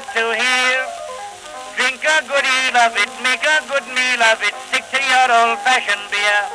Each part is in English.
love to hear. Drink a good deal of it, make a good meal of it, stick to your old-fashioned beer.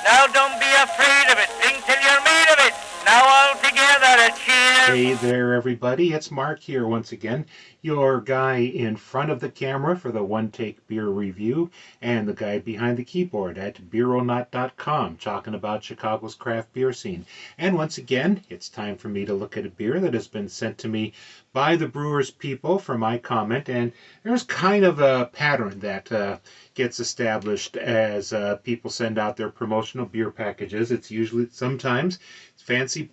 Now don't be afraid of it, drink till you're made of it. Now all together a cheer. Hey there everybody, it's Mark here once again, your guy in front of the camera for the One Take Beer Review, and the guy behind the keyboard at beeronaut.com, talking about Chicago's craft beer scene. And once again, it's time for me to look at a beer that has been sent to me by the Brewers people for my comment, and there's kind of a pattern that gets established as people send out their promotional beer packages. It's usually, sometimes, fancy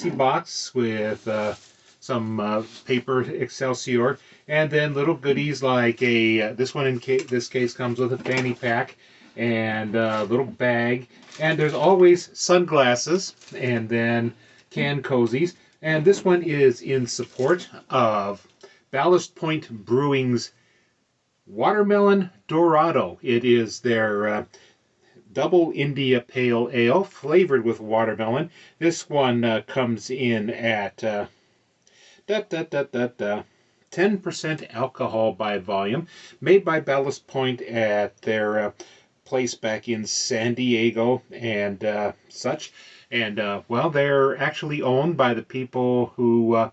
box with some paper Excelsior, and then little goodies like this one in this case comes with a fanny pack and a little bag, and there's always sunglasses and then canned cozies. And this one is in support of Ballast Point Brewing's Watermelon Dorado. It is their Double India Pale Ale flavored with watermelon. This one comes in at 10% alcohol by volume, made by Ballast Point at their place back in San Diego and such. And well, they're actually owned by the people who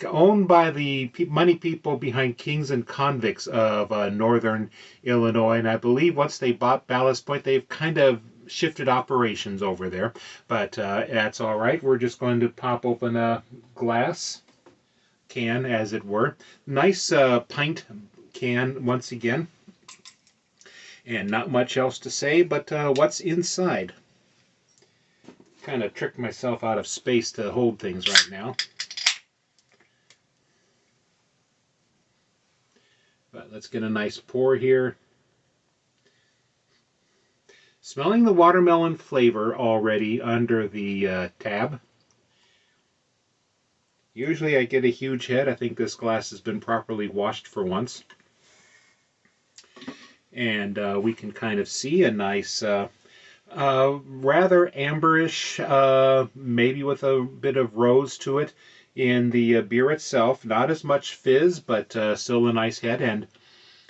owned by the money people behind Kings and Convicts of northern Illinois. And I believe once they bought Ballast Point, they've kind of shifted operations over there. But that's all right. We're just going to pop open a glass can, as it were. Nice pint can once again. And not much else to say, but what's inside? Kind of tricked myself out of space to hold things right now. But let's get a nice pour here. Smelling the watermelon flavor already under the tab. Usually I get a huge head. I think this glass has been properly washed for once. And we can kind of see a nice rather amberish, maybe with a bit of rose to it in the beer itself. Not as much fizz, but still a nice head. And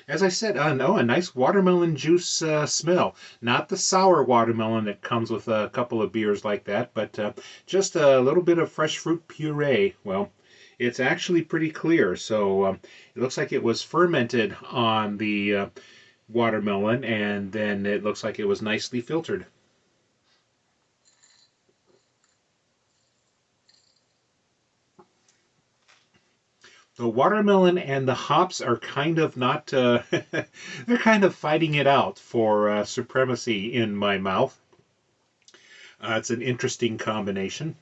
as I said, no, a nice watermelon juice smell. Not the sour watermelon that comes with a couple of beers like that, but just a little bit of fresh fruit puree. Well, it's actually pretty clear, so it looks like it was fermented on the watermelon, and then it looks like it was nicely filtered. The watermelon and the hops are kind of not, they're kind of fighting it out for supremacy in my mouth. It's an interesting combination.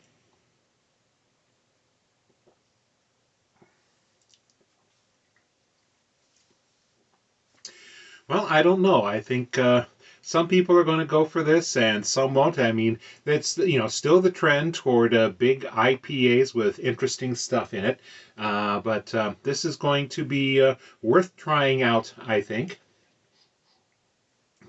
Well, I don't know. I think some people are going to go for this and some won't. I mean, that's, you know, still the trend toward big IPAs with interesting stuff in it. But this is going to be worth trying out, I think.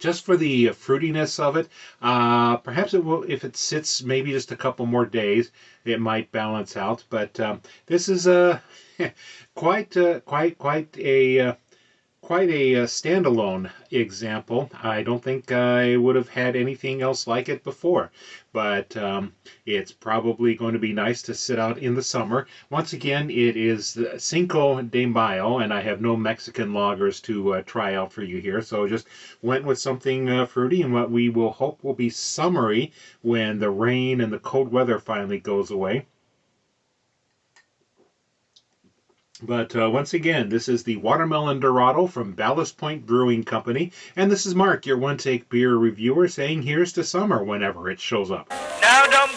Just for the fruitiness of it. Perhaps it will, if it sits maybe just a couple more days, it might balance out. But this is quite a standalone example. I don't think I would have had anything else like it before, but it's probably going to be nice to sit out in the summer. Once again, it is Cinco de Mayo, and I have no Mexican lagers to try out for you here, so just went with something fruity, and what we will hope will be summery when the rain and the cold weather finally goes away. But once again, this is the Watermelon Dorado from Ballast Point Brewing Company. And this is Mark, your one-take beer reviewer, saying here's to summer whenever it shows up. Now don't